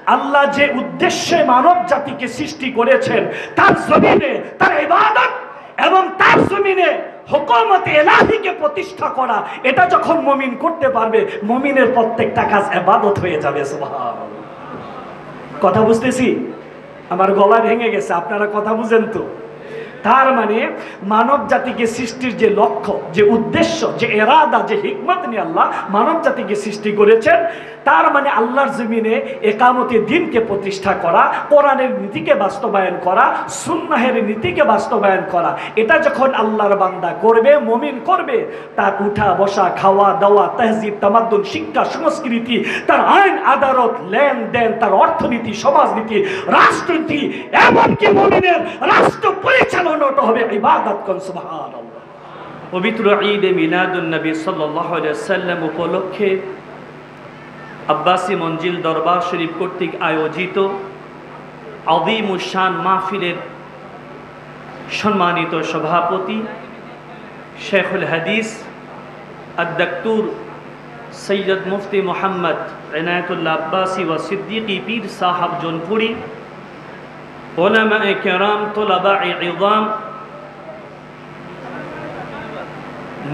আল্লাহ যে উদ্দেশ্যে মানব জাতিকে সৃষ্টি করেছেন, তার জমিনে তার ইবাদত এবং তার জমিনে হুকুমতে ইলাহিকে প্রতিষ্ঠা করা, এটা যখন মুমিন করতে পারবে, মুমিনের প্রত্যেকটা কাজ ইবাদত হয়ে যাবে। সুবহানাল্লাহ। কথা বুঝতেছি? আমার গলা ভেঙে গেছে, আপনারা কথা বুঝেন তো? তার মানে মানব জাতিকে সৃষ্টির যে লক্ষ্য, যে উদ্দেশ্য, যে এরাদা, যে হিকমত নিয়ে আল্লাহ মানব জাতিকে সৃষ্টি করেছেন, তার মানে আল্লাহর জমিনে একামতে দ্বীনকে প্রতিষ্ঠা করা, কোরআনের নীতিকে বাস্তবায়ন করা, সুন্নাহের নীতিকে বাস্তবায়ন করা। এটা যখন আল্লাহর বান্দা করবে, মুমিন করবে, তার উঠা বসা, খাওয়া দাওয়া, তাহজিব তামাদ্দুন, শিক্ষা সংস্কৃতি, তার আইন আদালত, লেনদেন, তার অর্থনীতি, সমাজনীতি, রাষ্ট্রনীতি, এমনকি মুমিনের রাষ্ট্র পরিচালনাটা হবে ইবাদত। কোন সুবহানাল্লাহ। পবিত্র ঈদে মিলাদুন নবী সাল্লাল্লাহু আলাইহি ওয়াসাল্লাম উপলক্ষে আব্বাসী মঞ্জিল দরবার শরীফ কর্তৃক আয়োজিত আযীমুশ শান মাহফিলের সম্মানিত সভাপতি শেখুল হাদিস আদ-দক্তুর সৈয়দ মুফতি মোহাম্মদ ইনায়াতুল্লাহ আব্বাসী ওয়া সিদ্দিকী পীর সাহেব জোনপুরি, উলামায়ে কেরাম, তুলাবায়ে ইযাম,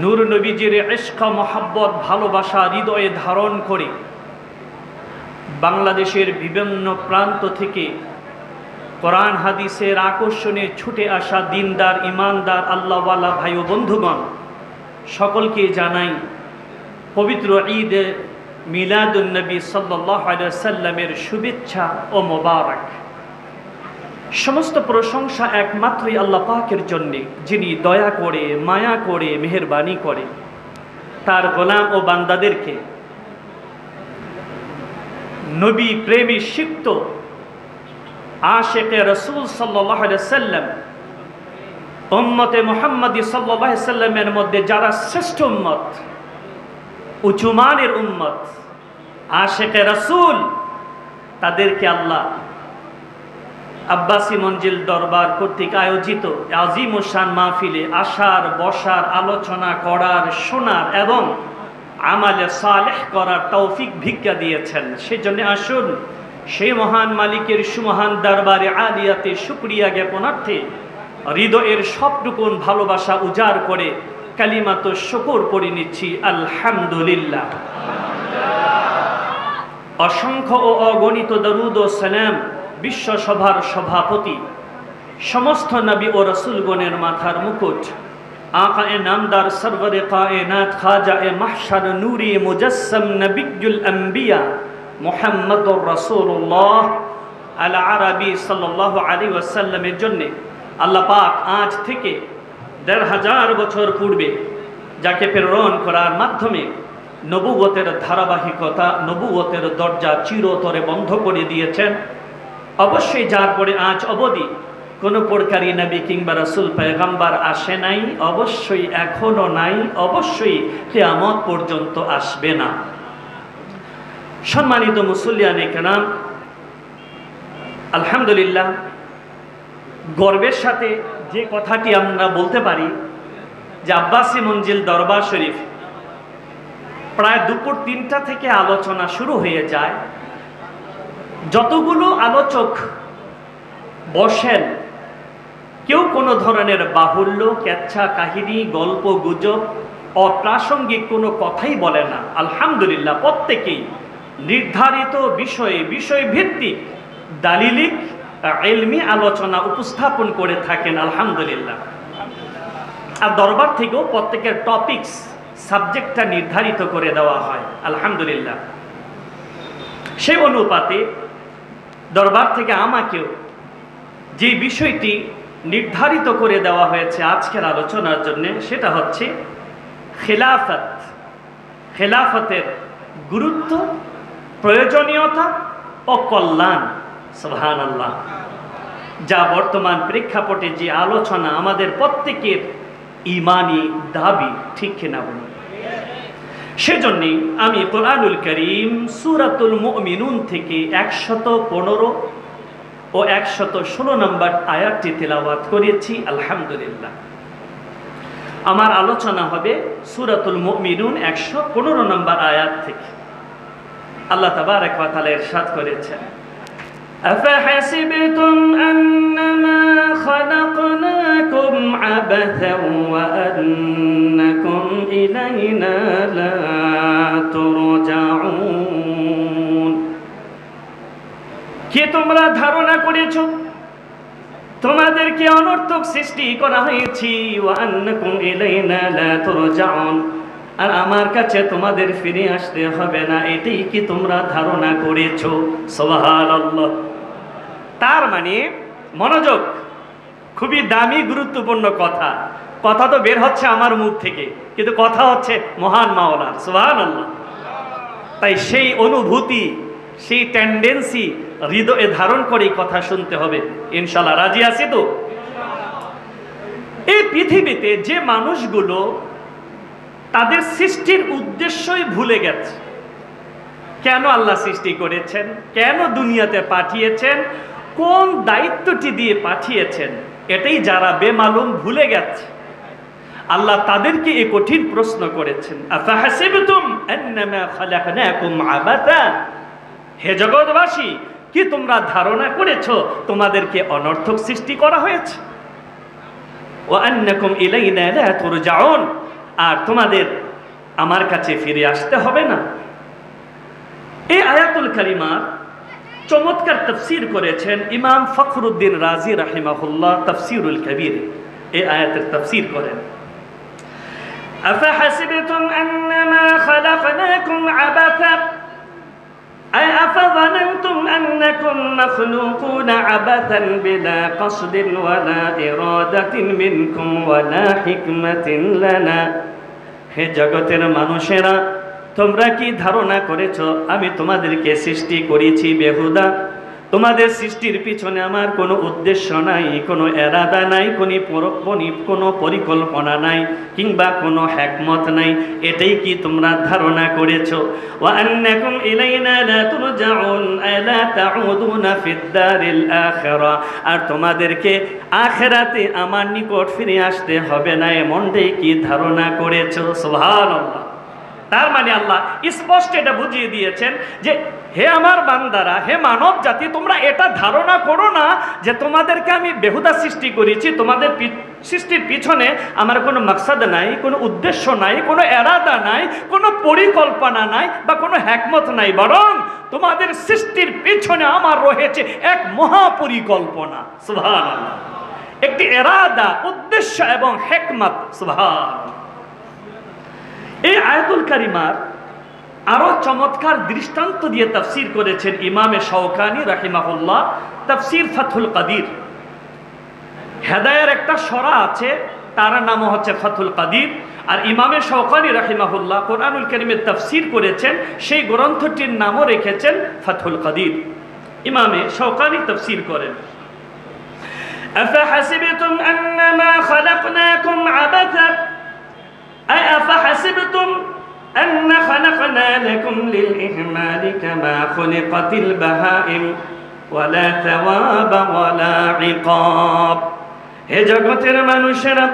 নূর নবীজির ইশক মহব্বত ভালোবাসা হৃদয়ে ধারণ করে বাংলাদেশের বিভিন্ন প্রান্ত থেকে কোরআন হাদিসের আকর্ষণে ছুটে আসা দিনদার, ইমানদার, আল্লাহওয়ালা ভাই ও বন্ধুগণ, সকলকে জানাই পবিত্র ঈদে মিলাদুন নবী সাল্লাল্লাহু আলাইহি ওয়াসাল্লামের শুভেচ্ছা ও মোবারক। সমস্ত প্রশংসা একমাত্রই আল্লাহ পাকের জন্যে, যিনি দয়া করে, মায়া করে, মেহেরবানি করে তার গোলাম ও বান্দাদেরকে নবী প্রেমী সিক্ত আশিকে রাসূল সাল্লাল্লাহু আলাইহি ওয়াসাল্লাম, উম্মতে মুহাম্মাদী সাল্লাল্লাহু আলাইহি ওয়াসাল্লামের মধ্যে যারা শ্রেষ্ঠ উম্মত, উঁচু মানের উম্মত, আশিকে রাসূল, তাদেরকে আল্লাহ আব্বাসী মঞ্জিল দরবার কর্তৃক আয়োজিত আযীমুশ শান মাহফিলে আসার, বসার, আলোচনা করার, শোনার এবং আমালে সালেহ করার তৌফিক ভিক্ষা দিয়েছেন। সেজন্য আসুন সেই মহান মালিকের সুমহান দরবারে আলিয়াতে শুকরিয়া জ্ঞাপনার্থে হৃদয়ের সবটুকুন ভালোবাসা উজাড় করে কালিমাতো শুকর পড়ে নিচ্ছি আলহামদুলিল্লাহ। অসংখ্য ও অগণিত দরুদ ও সালাম বিশ্বসভার সভাপতি, সমস্ত নবী ও রাসূলগণের মাথার মুকুট, আকায়ে নামদার সরওয়ারে কায়নাত খাজায়ে মাহশার নূরে মুজাসসাম নবিয়ুল আম্বিয়া মুহাম্মদুর রাসূলুল্লাহ আল আরবি সাল্লাল্লাহু আলাইহি ওয়াসাল্লামের জন্য আল্লাহ পাক আজ থেকে ১৫০০ বছর পূর্বে যাকে প্রেরণ করার মাধ্যমে নবুয়তের ধারাবাহিকতা, নবুয়তের দরজা চিরতরে বন্ধ করে দিয়েছেন। অবশ্যই যার পরে আজ অবধি কোনো প্রকারী নবী কিংবা রাসূল পয়গম্বর আসে নাই, অবশ্যই এখনো নাই, অবশ্যই কিয়ামত পর্যন্ত আসবে না। সম্মানিত মুসল্লিয়ানে কেরাম, আলহামদুলিল্লাহ, গর্বের সাথে যে কথাটি আমরা বলতে পারি যে আব্বাসী মঞ্জিল দরবার শরীফ প্রায় দুপুর ৩টা থেকে আলোচনা শুরু হয়ে যায়। যতগুলো আলোচক বসেন, কেউ কোনো ধরনের বাহুল্য, কেচ্ছা কাহিনী, গল্প গুজব, অপ্রাসঙ্গিক কোনো কথাই বলে না। আলহামদুলিল্লাহ, প্রত্যেকেই নির্ধারিত বিষয়ে, বিষয়ভিত্তিক দালিলিক ইলমি আলোচনা উপস্থাপন করে থাকেন। আলহামদুলিল্লাহ। আর দরবার থেকেও প্রত্যেকের টপিকস, সাবজেক্টটা নির্ধারিত করে দেওয়া হয়। আলহামদুলিল্লাহ। সেই অনুপাতে দরবার থেকে আমাকেও যে বিষয়টি নির্ধারিত করে দেওয়া হয়েছে আজকের আলোচনার জন্য, সেটা হচ্ছে খেলাফত, খেলাফতের গুরুত্ব, প্রয়োজনীয়তা ও কল্যাণ। সুবহানাল্লাহ। যা বর্তমান প্রেক্ষাপটে যে আলোচনা আমাদের প্রত্যেকের ঈমানি দাবি, ঠিক কিনা বলুন? সেজন্যই আমি কোরআনুল কারীম সূরাতুল মুমিনুন থেকে ১১৫ ও ১১৬ নম্বর আয়াতটি তেলাওয়াত করেছি। আলহামদুলিল্লাহ। আমার আলোচনা হবে সূরাতুল মুমিনুন ১১৫ নম্বর আয়াত থেকে। আল্লাহ তাবারক ওয়া তাআলা ইরশাদ করেছেন, أفحسبتم أنما خلقناكم عبثا وأنكم إلينا لا ترجعون কি তোমরা ধারণা করেছো তোমাদেরকে অনর্থক সৃষ্টি করা হয়েছে ওয়া আন্নাকুম ইলাইনা লা তুরজাউন আর আমার কাছে তোমাদের ফিরে আসতে হবে না, এটাই কি তোমরা ধারণা করেছো? সুবহানাল্লাহ। তার মানে মনোযোগ, খুবই দামি গুরুত্বপূর্ণ কথা। কথা তো বের হচ্ছে আমার মুখ থেকে, কিন্তু কথা হচ্ছে মহান মাওলার। সুবহানাল্লাহ। তাই সেই অনুভূতি, সেই টেন্ডেন্সি হৃদয়ে ধারণ করে কথা শুনতে হবে। ইনশাআল্লাহ রাজি আছি তো? এই পৃথিবীতে যে মানুষগুলো তাদের সৃষ্টির উদ্দেশ্যই ভুলে গেছে, কেন আল্লাহ সৃষ্টি করেছেন, কেন দুনিয়াতে পাঠিয়েছেন, কোন দায়িত্বটি দিয়ে পাঠিয়েছেন, এটাই যারা বেমালুম ভুলে গেছে, আল্লাহ তাদেরকে এই কঠিন প্রশ্ন করেছেন। আফাহাসিবতুম আন্নামা খালাকনাকুম আবাতা, হে জগৎবাসী কি তোমরা ধারণা করেছো তোমাদেরকে অনর্থক সৃষ্টি করা হয়েছে? ওয়া আন্নাকুম ইলাইনা লা তুরজাউন, আর তোমাদের আমার কাছে ফিরে আসতে হবে না। এই আয়াতুল কারিমার চমৎকার তাফসীর করেছেন ইমাম ফখরুদ্দিন রাজি রাহিমাহুল্লাহ তাফসীরুল কবির। এই আয়াতের তাফসীর করেন, আফাহাসিবতুম আন্নামা খালাকনাকুম আবাথা أي أفظننتم أنكم مخلوقون عبثا بلا قصد ولا إرادة منكم ولا حكمة لنا। হে জগতের মানুষেরা, তোমরা কি ধারণা করেছো আমি তোমাদেরকে সৃষ্টি করেছি বেহুদা? তোমাদের সৃষ্টির পিছনে আমার কোনো উদ্দেশ্য নাই, কোনো এরাদা নাই, কোনো পরিকল্পনা নাই, কিংবা কোনো হিকমত নাই, এটাই কি তোমরা ধারণা করেছো? ওয়া আন্নাকুম ইলাইনা লা তুরজাউন আলা তাউদুনা ফিদ দারিল আখিরা, আর তোমাদেরকে আখিরাতে আমার নিকট ফিরে আসতে হবে না, এমনটাই কি ধারণা করেছো? সুবহানাল্লাহ। তার মানে আল্লাহ স্পষ্ট এটা বুঝিয়ে দিয়েছেন যে হে আমার বান্দারা, হে মানব জাতি, তোমরা এটা ধারণা করো না যে তোমাদেরকে আমি বেহুদা সৃষ্টি করেছি, তোমাদের সৃষ্টির পিছনে আমার কোনো মাকসাদ নাই, কোনো উদ্দেশ্য নাই, কোনো এরাদা নাই, কোনো পরিকল্পনা নাই বা কোনো হিকমত নাই, বরং তোমাদের সৃষ্টির পিছনে আমার রয়েছে এক মহাপরিকল্পনা। সুবহানাল্লাহ। একটি এরাদা, উদ্দেশ্য এবং হিকমত। সুবহানাল্লাহ। এই আয়াতুল কারিমার আরো চমৎকার দৃষ্টান্ত দিয়ে তাফসীর করেছেন ইমামে শাওকানি রাহিমাহুল্লাহ তাফসীর ফাথুল কাদির। হেদায়ের একটা সরা আছে, তার নাম হচ্ছে ফাথুল কাদির, আর ইমামে শাওকানি রাহিমাহুল্লাহ কোরআনুল কারীমের তাফসীর করেছেন, সেই গ্রন্থটির নামও রেখেছেন ফাথুল কাদির। ইমামে শাওকানি তাফসীর করেন, আফাহাসিবতুম আন্নামা খালাকনাকুম আবাথা أي أفحسبتم أن خلقنا لكم للإهمال كما خلقت البهائم ولا ثواب ولا عقاب। হে জগতের মানুষেরা,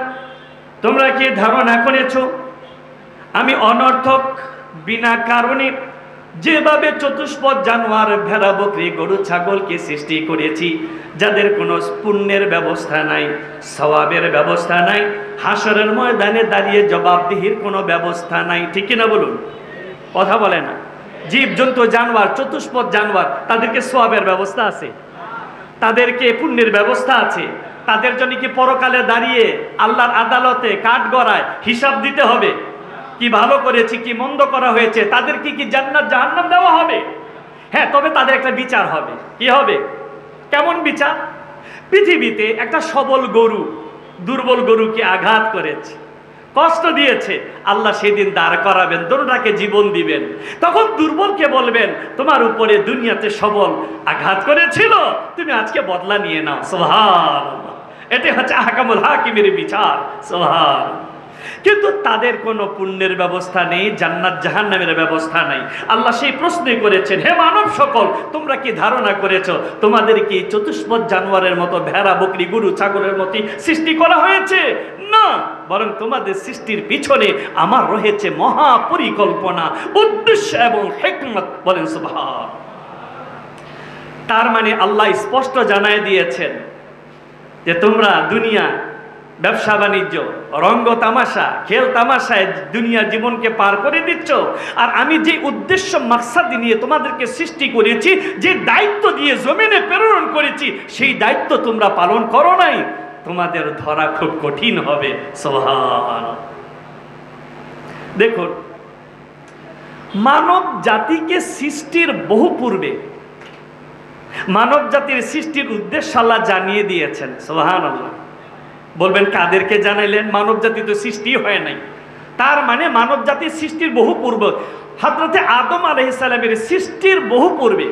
তোমরা কি ধারণা করেছো আমি অনর্থক বিনা কারণে যেভাবে চতুষ্পদ জানোয়ার, ভেড়া, বকরি, গরু, ছাগলকে সৃষ্টি করেছি, যাদের কোনো পুণ্যের ব্যবস্থা নাই, সওয়াবের ব্যবস্থা নাই, হাসরের ময়দানে দাঁড়িয়ে জবাবদিহির কোনো ব্যবস্থা নাই, ঠিক কিনা বলুন? কথা বলে না। জীবজন্তু, জানোয়ার, চতুষ্পদ জানোয়ার, তাদেরকে সওয়াবের ব্যবস্থা আছে, তাদেরকে পুণ্যের ব্যবস্থা আছে, তাদের জন্য কি পরকালে দাঁড়িয়ে আল্লাহর আদালতে কাঠগড়ায় হিসাব দিতে হবে কি ভালো করেছি, কি মন্দ করা হয়েছে, তাদের কি কি জান্নাত জাহান্নাম দেওয়া হবে? হ্যাঁ, তবে তাদের একটা বিচার হবে। কি হবে? কেমন বিচার? পৃথিবীতে একটা সবল গরু দুর্বল গরুকে আঘাত করেছে, কষ্ট দিয়েছে, আল্লাহ সেদিন দাঁড় করাবেন, দুটাকে জীবন দিবেন। তখন দুর্বলকে বলবেন, তোমার উপরে দুনিয়াতে সবল আঘাত করেছিল, তুমি আজকে বদলা নিয়ে নাও। সুবহানাল্লাহ। এটি হচ্ছে আহকামুল হাকিমের বিচার। সুবহানাল্লাহ। কিন্তু তাদের কোনো পুণ্যের ব্যবস্থা নেই, জান্নাত জাহান্নামের ব্যবস্থা নাই। আল্লাহ সেই প্রশ্নই করেছেন, হে মানব সকল, তোমরা কি ধারণা করেছো তোমাদের কি চতুষ্পদ জানোয়ারের মতো, ভেড়া, বকরি, গরু, ছাগলের মতো সৃষ্টি করা হয়েছে? না, বরং তোমাদের সৃষ্টির পিছনে আমার রয়েছে মহা পরিকল্পনা, উদ্দেশ্য এবং হিকমত। বলেন সুবহান। তার মানে আল্লাহ স্পষ্ট জানায় দিয়েছেন যে তোমরা দুনিয়া ব্যবসা বাণিজ্য রঙ্গ তামাশা খেল তামাশায় দুনিয়ার জীবনকে পার করে দিচ্ছ, আর আমি যে উদ্দেশ্য মাকসাদ নিয়ে তোমাদেরকে সৃষ্টি করেছি, যে দায়িত্ব দিয়ে জমিনে প্রেরণ করেছি, সেই দায়িত্ব তোমরা পালন করো নাই, তোমাদের ধরা খুব কঠিন হবে। সুবহানাল্লাহ। দেখুন, মানব জাতিকে সৃষ্টির বহু পূর্বে মানব জাতির সৃষ্টির উদ্দেশ্য আল্লাহ জানিয়ে দিয়েছেন। সুবহানাল্লাহ। বলবেন কাদেরকে জানাইলেন? মানব জাতি তো সৃষ্টি হয় নাই। তার মানে মানব জাতির সৃষ্টির বহু পূর্ব, হযরতে আদম আলাইহিস সালামের সৃষ্টির বহু পূর্বে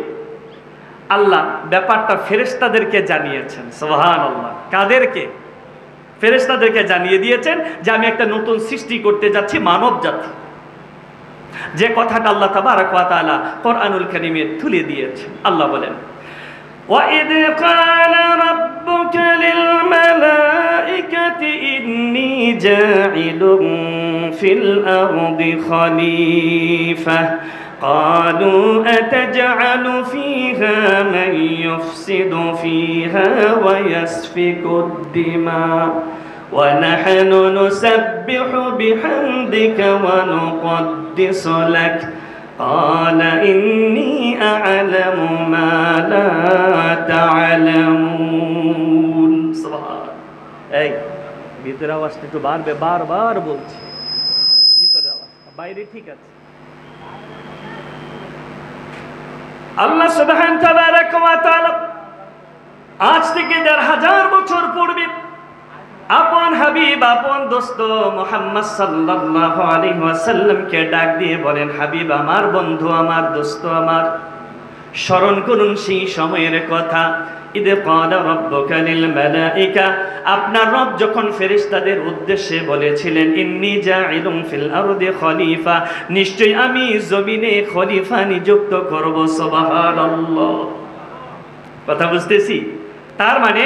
আল্লাহ ব্যাপারটা ফেরেশতাদেরকে জানিয়েছেন। সুবহানাল্লাহ। কাদেরকে? ফেরেশতাদেরকে জানিয়ে দিয়েছেন যে আমি একটা নতুন সৃষ্টি করতে যাচ্ছি, মানব জাতি। যে কথাটা আল্লাহ তাবারক ওয়া তাআলা কোরআনুল কারীমে তুলে দিয়েছেন। আল্লাহ বলেন, وَإِذْ قَالَ رَبُّكَ لِلْمَلَائِكَةِ إِنِّي جَاعِلٌ فِي الْأَرْضِ خَلِيفَةً قَالُوا أَتَجْعَلُ فِيهَا مَن يُفْسِدُ فِيهَا وَيَسْفِكُ الدِّمَاءَ وَنَحْنُ نُسَبِّحُ بِحَمْدِكَ وَنُقَدِّسُ لَكَ قال إني أعلم ما لا تعلمون। এই ভিতরে আওয়াজটা একটু বাড়বে, বারবার বলছি, ভিতরে আওয়াজ, বাইরে ঠিক আছে। আল্লাহ সুবহান তাবারাক ওয়া তাআলা আজ থেকে ১৫০০ বছর পূর্বে আপন হাবিব, আপন দোস্ত মুহাম্মদ সাল্লাল্লাহু আলাইহি ওয়াসাল্লামকে ডাক দিয়ে বলেন, হাবিব আমার, বন্ধু আমার, দোস্ত আমার, স্মরণ করুন সেই সময়ের কথা। ইদ ক্বালা রাব্বুকা লিল মালাইকা, আপনার রব যখন ফেরেশতাদের উদ্দেশ্যে বলেছিলেন, ইন্নী জাইলুন ফিল আরদি খলিফা, নিশ্চয়ই আমি জমিনে খলিফা নিযুক্ত করব। সুবহানাল্লাহ। কথা বুঝতেছি? তার মানে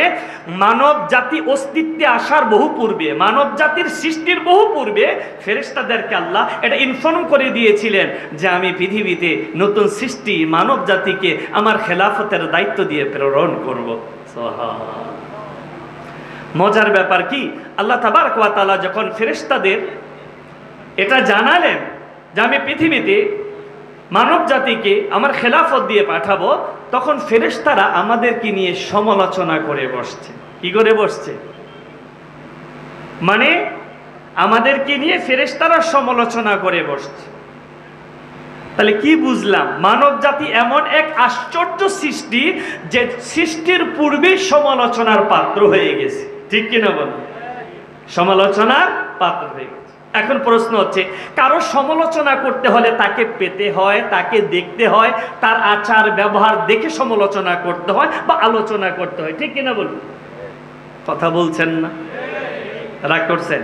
মানব জাতি অস্তিত্বে আসার বহু পূর্বে, মানব জাতির সৃষ্টির বহু পূর্বে ফেরেশতাদেরকে আল্লাহ এটা ইনফর্ম করে দিয়েছিলেন যে আমি পৃথিবীতে নতুন সৃষ্টি মানব জাতিকে আমার খেলাফতের দায়িত্ব দিয়ে প্রেরণ করব। মজার ব্যাপার কি, আল্লাহ তাবারক ওয়া তাআলা যখন ফেরেশতাদের এটা জানালেন যে আমি পৃথিবীতে মানব জাতিকে আমার খেলাফত দিয়ে পাঠাবো, তখন ফেরেশতারা আমাদেরকে নিয়ে সমালোচনা করে বসছে। কি করে বসছে? মানে আমাদেরকে নিয়ে ফেরেশতারা সমালোচনা করে বসছে। তাহলে কি বুঝলাম? মানব জাতি এমন এক আশ্চর্য সৃষ্টি যে সৃষ্টির পূর্বেই সমালোচনার পাত্র হয়ে গেছে। ঠিক কিনা বলুন? সমালোচনার পাত্র হয়ে গেছে। এখন প্রশ্ন হচ্ছে, কারো সমালোচনা করতে হলে তাকে পেতে হয়, তাকে দেখতে হয়, তার আচার ব্যবহার দেখে সমালোচনা করতে হয় বা আলোচনা করতে হয়। ঠিক কিনা বলুন? কথা বলছেন না? রাগ করছেন?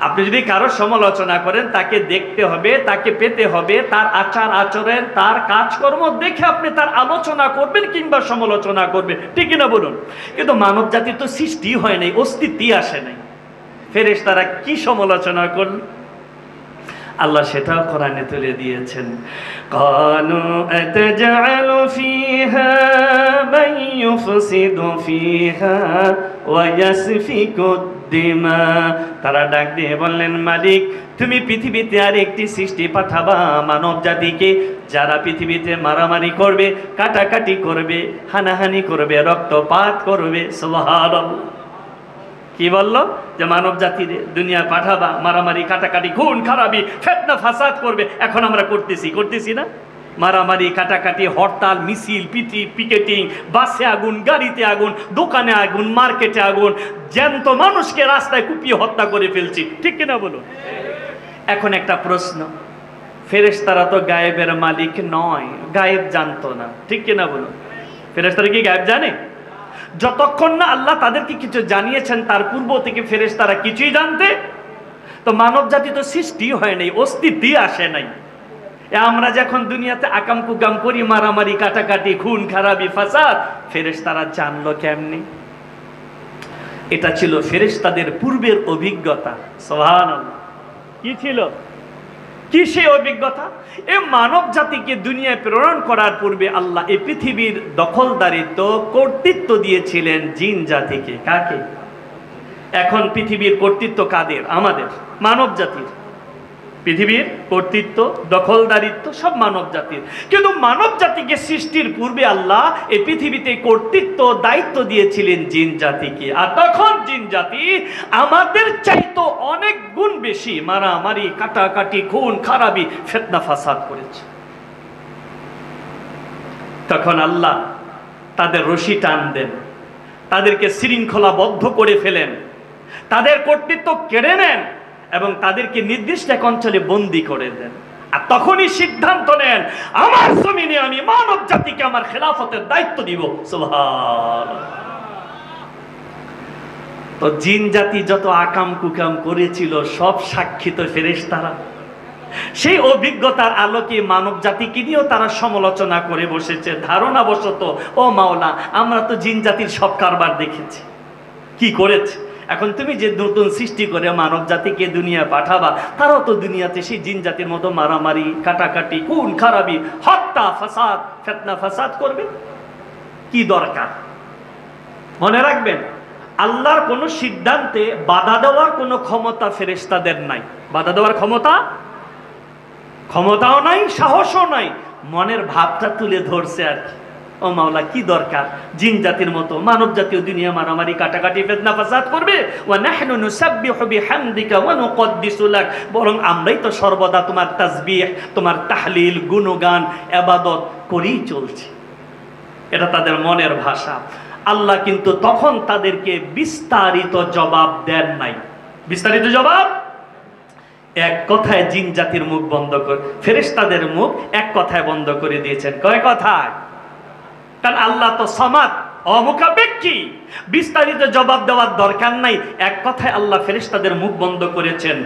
আপনি যদি কারো সমালোচনা করেন, তাকে দেখতে হবে, তাকে পেতে হবে, তার আচার আচরণ, তার কাজকর্ম দেখে আপনি তার আলোচনা করবেন কিংবা সমালোচনা করবেন। ঠিক কিনা বলুন? কিন্তু মানব জাতির তো সৃষ্টি হয় নাই, অস্তিত্বই আসে নাই, ফেরেশতারা কি সমালোচনা করল? আল্লাহ সেটাও কোরআনে তুলে দিয়েছেন। ক্বালু আতাজআলু ফীহা মান ইউফসিদু ফীহা ওয়া ইয়াসফিকু দিমা, তারা ডাক দিয়ে বললেন, মালিক তুমি পৃথিবীতে আর একটি সৃষ্টি পাঠাবা মানব জাতিকে, যারা পৃথিবীতে মারামারি করবে, কাটাকাটি করবে, হানাহানি করবে, রক্তপাত করবে। সুবহানাল্লাহ। কি বললো? যে মানব জাতির দুনিয়া পাঠাবা, মারামারি কাটাকাটি খুন খারাপি ফিতনা ফাসাদ করবে। এখন আমরা করতেছি না? মারামারি কাটাকাটি, হরতাল, মিছিল, পিকেটিং, বাসে আগুন, গাড়িতে আগুন, দোকানে আগুন, মার্কেটে আগুন, জ্যান্ত মানুষকে রাস্তায় কুপিয়ে হত্যা করে ফেলছি। ঠিক কিনা বলুন? এখন একটা প্রশ্ন, ফেরেশতারা তো গায়েবের মালিক নয়, গায়েব জানতো না। ঠিক কিনা বলুন? ফেরেশতারা কি গায়েব জানে? যতক্ষণ না আল্লাহ তাদেরকে কিছু জানিয়েছেন, তার পূর্ব থেকে ফেরেশতারা কিছুই জানতে। তো মানব জাতি তো সৃষ্টি হয় নাই, অস্তিত্বই আসে নাই। আমরা যখন দুনিয়াতে আকাম কুকাম করি, মারামারি কাটাকাটি, খুন খারাপি ফাসাদ, ফেরেশতারা জানলো কেমনে? এটা ছিল ফেরেশতাদের পূর্বের অভিজ্ঞতা। সুবহানাল্লাহ। কি ছিল? কি সেই অভিজ্ঞতা? এ মানব জাতিকে দুনিয়ায় প্রেরণ করার পূর্বে আল্লাহ এই পৃথিবীর দখলদারিত্ব, কর্তৃত্ব দিয়েছিলেন জিন জাতিকে। কাকে? এখন পৃথিবীর কর্তৃত্ব কাদের? আমাদের, মানব জাতির। পৃথিবীর কর্তৃত্ব, দখলদারিত্ব সব মানব জাতির। কিন্তু মানব জাতিকে সৃষ্টির পূর্বে আল্লাহ এই পৃথিবীতে কর্তৃত্ব, দায়িত্ব দিয়েছিলেন জিন জাতিকে। আর তখন জিন জাতি আমাদের চাইতো অনেক গুণ বেশি মারামারি, কাটাকাটি, খুন খারাপি, ফিতনা ফাসাদ করেছে। তখন আল্লাহ তাদের রশি টান দেন, তাদেরকে শৃঙ্খলাবদ্ধ করে ফেলেন, তাদের কর্তৃত্ব কেড়ে নেন এবং তাদেরকে নির্দিষ্ট এক অঞ্চলে বন্দী করে দেন। আর তখনই সিদ্ধান্ত নেন, আমার জমিনে আমি মানব জাতিকে আমার খেলাফতের দায়িত্ব দিব। সুবহানাল্লাহ। তো জিন জাতি যত আকাম কুকাম করেছিল সব সাক্ষী তো ফেরেশতারা। সেই অভিজ্ঞতার আলোকে মানব জাতিকে নিয়েও তারা সমালোচনা করে বসেছে ধারণাবশত, ও মাওলা আমরা তো জিন জাতির সব কারবার দেখেছি, কি করেছে। এখন তুমি যে নতুন সৃষ্টি করে মানব জাতিকে দুনিয়া পাঠাবা, তারাও তো দুনিয়াতে সেই জিন জাতির মতো মারামারি, কাটাকাটি, খুন খারাপি, হত্যা, ফাসাদ, ফিতনা ফাসাদ করবে। কি দরকার? মনে রাখবেন, আল্লাহর কোনো সিদ্ধান্তে বাধা দেওয়ার কোনো ক্ষমতা ফেরেশতাদের নাই। বাধা দেওয়ার ক্ষমতাও নাই, সাহসও নাই। মনের ভাবটা তুলে ধরছে আর কি, ও মাওলা কি দরকার জিন জাতির মতো মানব জাতীয় দুনিয়া মারামারি, কাটাকাটি, ফিতনা ফাসাদ করবে। ওয়া নাহনু নুসাব্বিহু বিহামদিকা ওয়া নুকদ্দিসু লাক, বরং আমরাই তো সর্বদা তোমার তাসবিহ, তোমার তাহলিল, গুণগান, ইবাদত করেই চলছি। এটা তাদের মনের ভাষা। আল্লাহ কিন্তু তখন তাদেরকে বিস্তারিত জবাব দেন নাই। বিস্তারিত জবাব এক কথায় জিন জাতির মুখ বন্ধ করে, ফেরেশতাদের মুখ এক কথায় বন্ধ করে দিয়েছেন। কয় কথায়? কারণ আল্লাহ তো সামাদ, অমুখাপেক্ষী, বিস্তারিত জবাব দেওয়ার দরকার নাই। এক কথায় আল্লাহ ফেরেশতাদের মুখ বন্ধ করেছেন।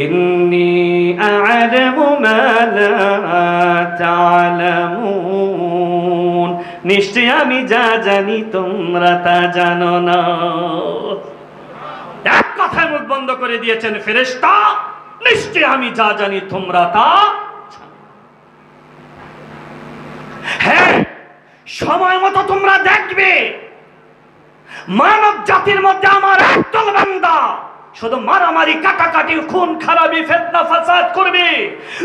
ইন্নী আ'লামু মা লা তা'লামুন, নিশ্চয় আমি যা জানি তোমরা তা জানো না। এক কথায় মুখ বন্ধ করে দিয়েছেন ফেরেশতা, নিশ্চয় আমি যা জানি তোমরা তা। হ্যাঁ, সময় মতো তোমরা দেখবে মানব জাতির মধ্যে আমার একদল বান্দা শুধু মারামারি, কাটাকাটি, খুন খারাপি, ফিতনা ফাসাদ করবে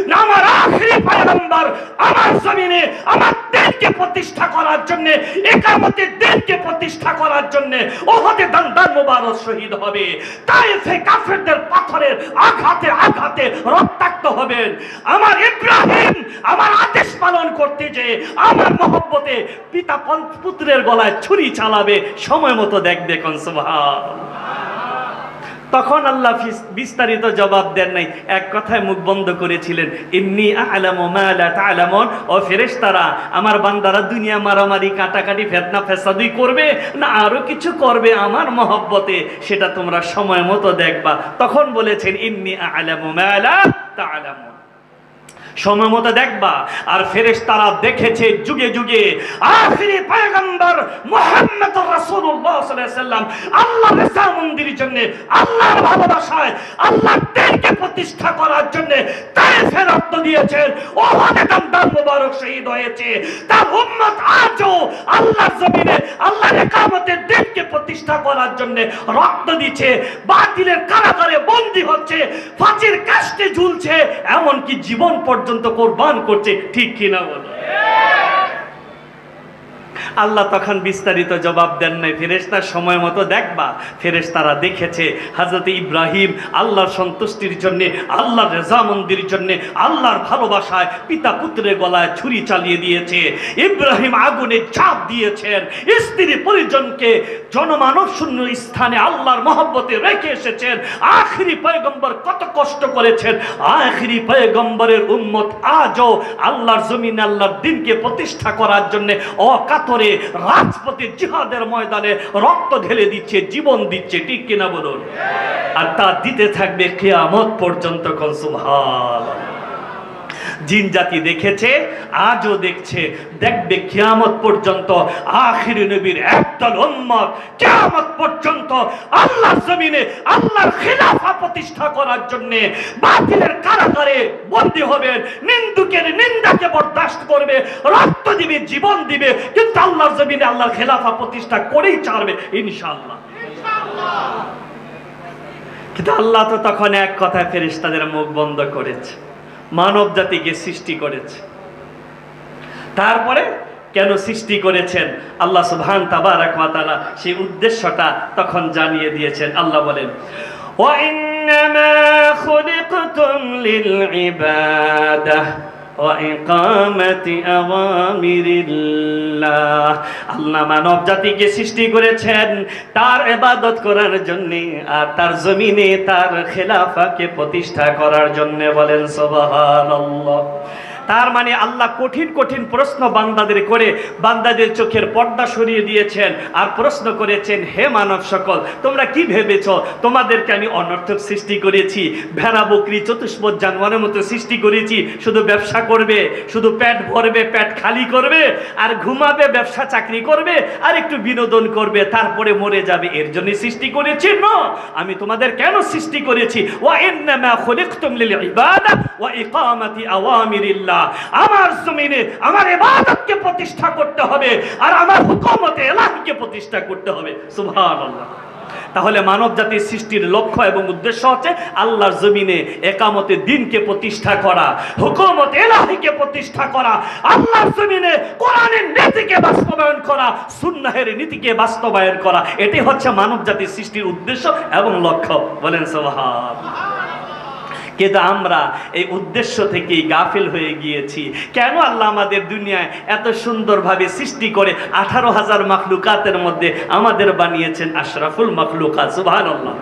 না। আমার আখিরি পয়গম্বর আমার জমিনে আমার দিনকে প্রতিষ্ঠা করার জন্য, ইকামতের দিনকে প্রতিষ্ঠা করার জন্য উহুদে দান্দান মুবারক শহীদ হবে, তায়েফে কাফেরদের পাথরের আঘাতে আঘাতে রক্তাক্ত হবেন। আমার ইব্রাহিম আমার আদেশ পালন করতে যে আমার মহব্বতে পিতা পুত্রের গলায় ছুরি চালাবে, সময় মতো দেখবে। কোন সুবহানাল্লাহ। তখন আল্লাহ বিস্তারিত জবাব দেন নাই, এক কথায় মুখ বন্ধ করেছিলেন। ইন্নী আ'লামু মা লা তা'লামুন, ও ফেরেশতারা আমার বান্দারা দুনিয়া মারামারি, কাটাকাটি, ফিতনা ফাসাদই করবে না আরো কিছু করবে আমার মহব্বতে, সেটা তোমরা সময় মতো দেখবা। তখন বলেছেন ইন্নী আ'লামু মা লা তা'লামুন, সময় মতো দেখবা। আর ফেরেশতারা দেখেছে যুগে যুগে আখিরি পয়গম্বর মুহাম্মদুর রাসূলুল্লাহ সাল্লাল্লাহু আলাইহি ওয়াসাল্লাম আল্লাহর রিজা মন্দিরের জন্য, আল্লাহর ভালোবাসায়, আল্লাহর দ্বীনকে প্রতিষ্ঠা করার জন্য তায়েফে রক্ত দিয়েছেন, উহুদে দান্দান মুবারক শহীদ হয়েছে। তার উম্মত আজও আল্লাহর জমিনে আল্লাহর ইকামতের দ্বীনকে প্রতিষ্ঠা করার জন্য রক্ত দিচ্ছে, বাতিলের কারাগারে বন্দী হচ্ছে, ফাঁসির কাস্টে ঝুলছে, এমনকি জীবন পর্যন্ত কোরবান করছে। ঠিক কিনা বলো? আল্লাহ তখন বিস্তারিত জবাব দেন নাই, ফেরেশতার সময় মতো দেখবা। ফেরেশতারা দেখেছে হযরত ইব্রাহিম আল্লাহর সন্তুষ্টির জন্য, আল্লাহর রেজামন্দির জন্য, আল্লাহর ভালোবাসায় পিতা পুত্রের গলায় ছুরি চালিয়ে দিয়েছে। ইব্রাহিম আগুনে ঝাঁপ দিয়েছেন, স্ত্রী পরিজনকে জনমানব শূন্য স্থানে আল্লাহর মহব্বতে রেখে এসেছেন। আখিরি পয়গম্বর কত কষ্ট করেছেন, আখিরি পয়গম্বরের উম্মত আজও আল্লাহর জমিনে আল্লাহর দ্বীনকে প্রতিষ্ঠা করার জন্য অকাতরে রাজপথে জিহাদের ময়দানে রক্ত ঢেলে দিচ্ছে, জীবন দিচ্ছে। ঠিক কিনা বলুন? আর তা দিতে থাকবে কিয়ামত পর্যন্ত। কোন সুবহানাল্লাহ। জিন জাতি দেখেছে, আজও দেখছে, দেখবে কিয়ামত পর্যন্ত। আখির নবীর একদল উম্মত কিয়ামত পর্যন্ত আল্লাহর জমিনে আল্লাহর খিলাফা প্রতিষ্ঠা করার জন্য বাতিলের কারাগারে বন্দী হবেন, নিন্দুকের নিন্দাকে বরদাস্ত করবে, রক্ত দিবে, জীবন দিবে, কিন্তু আল্লাহর জমিনে আল্লাহর খিলাফা প্রতিষ্ঠা করেই ছাড়বে ইনশাআল্লাহ। কিন্তু আল্লাহ তো তখন এক কথায় ফেরেশতাদের মুখ বন্ধ করেছে, মানব জাতিকে সৃষ্টি করেছে। তারপরে কেন সৃষ্টি করেছেন আল্লাহ সুবহান তাবারাক ওয়া তাআলা সেই উদ্দেশ্যটা তখন জানিয়ে দিয়েছেন। আল্লাহ বলেন, ওয়া ইন্নামা খুলিকতুম লিল ইবাদাহ ওয়া ইকামাতি আওয়ামিরিল্লাহ। আল্লাহ মানব জাতিকে সৃষ্টি করেছেন তার ইবাদত করার জন্য আর তার জমিনে তার খেলাফাকে প্রতিষ্ঠা করার জন্য। বলেন সুবহানাল্লাহ। তার মানে আল্লাহ কঠিন কঠিন প্রশ্ন বান্দাদের করে বান্দাদের চোখের পর্দা সরিয়ে দিয়েছেন আর প্রশ্ন করেছেন, হে মানব সকল, তোমরা কি ভেবেছ তোমাদেরকে আমি অনর্থক সৃষ্টি করেছি? ভেড়া বকরি চতুষ্পদ জানোয়ারের মতো সৃষ্টি করেছি, শুধু ব্যবসা করবে, শুধু পেট ভরবে, পেট খালি করবে, আর ঘুমাবে, ব্যবসা চাকরি করবে, আর একটু বিনোদন করবে, তারপরে মরে যাবে, এর জন্য সৃষ্টি করেছি? না, আমি তোমাদের কেন সৃষ্টি করেছি? ওয়া ইন্নামা খুলিকতুম লিল ইবাদাহ ওয়া ইকামাতি আওয়ামিরিল্লাহ। আমার জমিনে আমার ইবাদতকে প্রতিষ্ঠা করতে হবে আর আমার হুকুমতে ইলাহিকে প্রতিষ্ঠা করতে হবে। সুবহানাল্লাহ। তাহলে মানব জাতির সৃষ্টির লক্ষ্য এবং উদ্দেশ্য হচ্ছে আল্লাহর জমিনে একামতে দ্বীনকে প্রতিষ্ঠা করা, হুকুমতে ইলাহিকে প্রতিষ্ঠা করা, আল্লাহর জমিনে কোরআনের নীতিকে বাস্তবায়ন করা, সুন্নাহের নীতিকে বাস্তবায়ন করা। এটাই হচ্ছে মানব জাতির সৃষ্টির উদ্দেশ্য এবং লক্ষ্য। বলেন সুবহানাল্লাহ। কিন্তু আমরা এই উদ্দেশ্য থেকেই গাফিল হয়ে গিয়েছি। কেন আল্লাহ আমাদের দুনিয়ায় এত সুন্দরভাবে সৃষ্টি করে 18,000 মাখলুকাতের মধ্যে আমাদের বানিয়েছেন আশরাফুল মাখলুকাত? সুবহানাল্লাহ।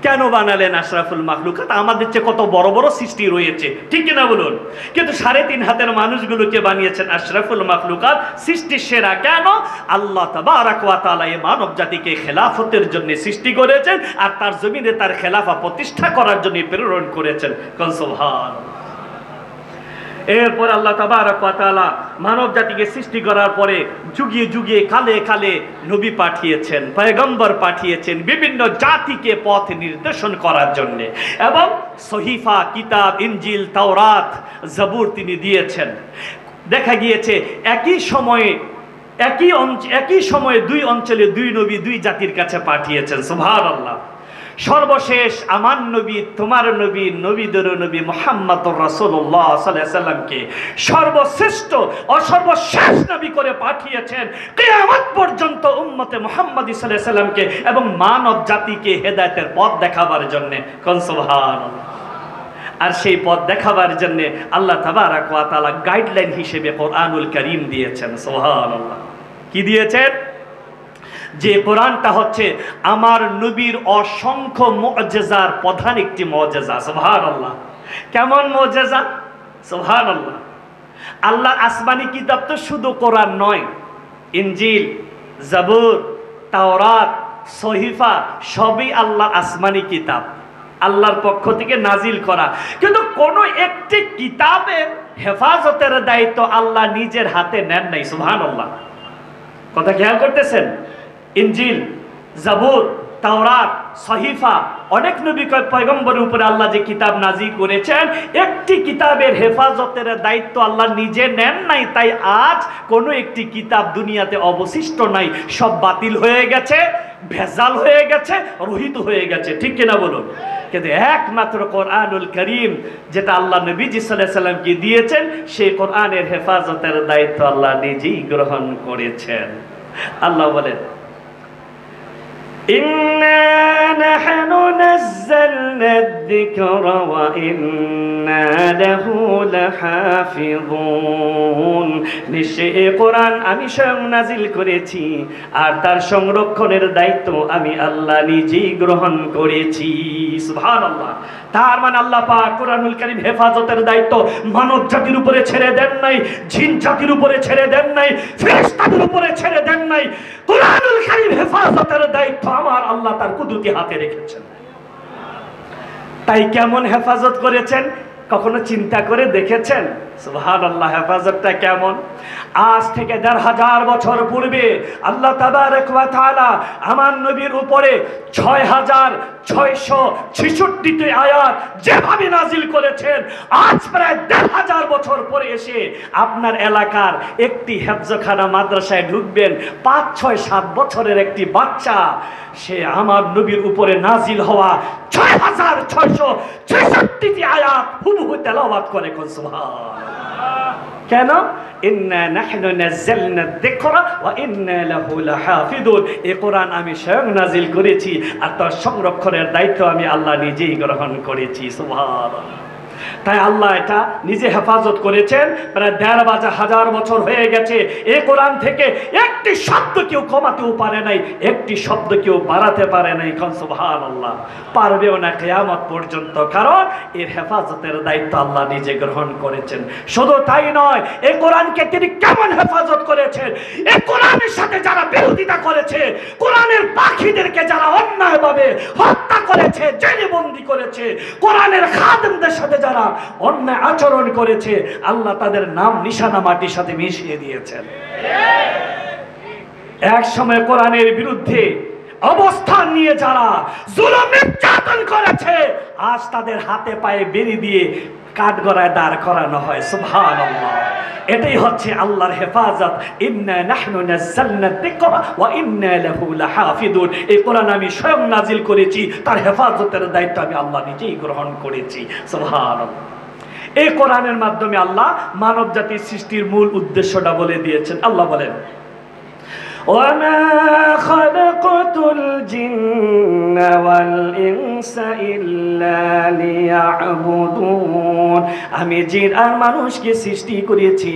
কেন বানালেন আশরাফুল মাখলুকাত? আমাদের চেয়ে কত বড় বড় সৃষ্টি রয়েছে, ঠিক কিনা বলুন? কিন্তু 3.5 হাতের মানুষগুলোকে বানিয়েছেন আশরাফুল মাখলুকাত, সৃষ্টির সেরা। কেন? আল্লাহ তাবারাক ওয়া তাআলা এই মানব জাতিকে খেলাফতের জন্য সৃষ্টি করেছেন আর তার জমিনে তার খেলাফা প্রতিষ্ঠা করার জন্য প্রেরণ করেছেন। সুবহানাল্লাহ। এরপর আল্লাহ তাবারাক ওয়া তাআলা মানব জাতিকে সৃষ্টি করার পরে যুগে যুগে কালে কালে নবী পাঠিয়েছেন, পয়গম্বর পাঠিয়েছেন বিভিন্ন জাতিকে পথ নির্দেশন করার জন্য, এবং সহিফা, কিতাব, ইনজিল, তাওরাত, জাবুর তিনি দিয়েছেন। দেখা গিয়েছে একই সময়ে দুই অঞ্চলে দুই নবী দুই জাতির কাছে পাঠিয়েছেন। সুবহানাল্লাহ। সর্বশেষ আমার নবী, তোমার নবী, নবীদের নবী মুহাম্মদুর রাসূলুল্লাহ সাল্লাল্লাহু আলাইহি ওয়াসাল্লামকে সর্বশ্রেষ্ঠ ও সর্বশেষ নবী করে পাঠিয়েছেন কিয়ামত পর্যন্ত উম্মতে মুহাম্মদী সাল্লাল্লাহু আলাইহি ওয়াসাল্লামকে এবং মানব জাতিকে হেদায়েতের পথ দেখাবার জন্য। কোন সুবহানাল্লাহ। আর সেই পথ দেখাবার জন্য আল্লাহ তাবারাক ওয়া তাআলা গাইডলাইন হিসেবে কোরআনুল কারীম দিয়েছেন। সুবহানাল্লাহ। কি দিয়েছেন? যে কোরআনটা হচ্ছে আমার নবীর অসংখ্য মুআজিজার প্রধান একটি মুআজিজা। সুবহানাল্লাহ। কেমন মুআজিজা? সুবহানাল্লাহ। আল্লাহর আসমানি কিতাব তো শুধু কোরআন নয়, ইনজিল, জাবুর, তাওরাত, সহিফা সবই আল্লাহর আসমানি কিতাব, আল্লাহর পক্ষ থেকে নাজিল করা। কিন্তু কোন একটি কিতাবের হেফাজতের দায়িত্ব আল্লাহ নিজের হাতে নেন নাই। সুবহানাল্লাহ। কথা খেয়াল করতেছেন? ইনজিল, জাবুর, তাওরাত, সহিফা, অনেক নবী পয়গম্বরের উপরে আল্লাহ যে কিতাব নাজিল করেছেন, একটি কিতাবের হেফাজতের দায়িত্ব আল্লাহ নিজে নেন নাই। তাই আজ কোনো একটি কিতাব দুনিয়াতে অবশিষ্ট নাই, সব বাতিল হয়ে গেছে, ভেজাল হয়ে গেছে, রহিত হয়ে গেছে, ঠিক কিনা বলুন? কিন্তু একমাত্র কোরআনুল কারীম যেটা আল্লাহ নবীজি সাল্লাল্লাহু আলাইহি ওয়াসাল্লামকে দিয়েছেন, সেই কোরআনের হেফাজতের দায়িত্ব আল্লাহ নিজেই গ্রহণ করেছেন। আল্লাহ বলেন, ইন্না নাহনু নাযালনা যিকরা ওয়া ইন্না লাহু লাহাফিযুন। নিশ্চয়ই কোরআন আমি স্বয়ং নাজিল করেছি আর তার সংরক্ষণের দায়িত্ব আমি আল্লাহ নিজেই গ্রহণ করেছি। সুবহানাল্লাহ। তার মানে আল্লাহ পাক কোরআনুল কারীম হেফাজতের দায়িত্ব মানব জাতির উপরে ছেড়ে দেন নাই, জিন জাতির উপরে ছেড়ে দেন নাই, ফেরেশতাদের উপরে ছেড়ে দেন নাই। কোরআনুল কারীম হেফাজতের দায়িত্ব আমার আল্লাহ তার কুদরতি হাতে রেখেছেন। তাই কেমন হেফাজত করেছেন? কখনো চিন্তা করে দেখেছেন সুবহানাল্লাহ হেফাজতটা কেমন? আজ থেকে ১৫০০ বছর পূর্বে আল্লাহ তাবারক ওয়া তাআলা আমার নবীর উপরে ৬৬৬৬টি আয়াত যেভাবে নাজিল করেছেন, আজ প্রায় ১৫০০ বছর পরে এসে আপনার এলাকার একটি হেফজখানা মাদ্রাসায় ঢুকবেন, ৫, ৬, ৭ বছরের একটি বাচ্চা, সে আমার নবীর উপরে নাজিল হওয়া ৬৬৬৬টি আয়াত হুবহু তেলাওয়াত করে। সুবহানাল্লাহ। কেন? ইন্না নাহনু নাযালনা যিকরা ওয়া ইন্না লাহু লাহাফিজুন। এই কোরআন আমি স্বয়ং নাজিল করেছি, আর তার সংরক্ষণের দায়িত্ব আমি আল্লাহ নিজেই গ্রহণ করেছি। সুবহানাল্লাহ। তাই আল্লাহ এটা নিজে হেফাজত করেছেন। প্রায় ১৫০০ বছর হয়ে গেছে। এই কোরআন থেকে একটি শব্দ কেউ কমাতেও পারে নাই, একটি শব্দ কেউ বাড়াতে পারে নাই। সুবহানাল্লাহ। পারবেও না কিয়ামত পর্যন্ত, কারণ এর হেফাজতের দায়িত্ব আল্লাহ নিজে গ্রহণ করেছেন। শুধু তাই নয়, এই কোরআনকে তিনি কেমন হেফাজত করেছেন, এই কোরআনের সাথে যারা বিরোধিতা করেছে, কোরআনের পাখিদেরকে যারা অন্যায়ভাবে হত্যা করেছে, জেলে বন্দী করেছে, কোরআনের খাদেমদের সাথে যারা অন্যায় আচরণ করেছে, আল্লাহ তাদের নাম নিশানা মাটির সাথে মিশিয়ে দিয়েছেন। এক সময় কোরআনের বিরুদ্ধে অবস্থান নিয়ে যারা জুলুম নির্যাতন করেছে, আজ তাদের হাতে পায়ে বেরি দিয়ে কাঠগড়ায় দাঁড় করানো হয়। সুবহানাল্লাহ। এটাই হচ্ছে আল্লাহর হেফাজত। ইন্না নাহনু নাযালনা যিকরা ওয়া ইন্না লাহু লাহাফিজুন। এই কোরআন আমি স্বয়ং নাজিল করেছি, তার হেফাজতের দায়িত্ব আমি আল্লাহ নিজেই গ্রহণ করেছি। সুবহানাল্লাহ। এই কোরআনের মাধ্যমে আল্লাহ মানব জাতির সৃষ্টির মূল উদ্দেশ্যটা বলে দিয়েছেন। আল্লাহ বলেন, وَمَا خَلَقْتُ الْجِنَّ وَالْإِنسَ إِلَّا لِيَعْبُدُونَ। আমি জিন আর মানুষকে সৃষ্টি করেছি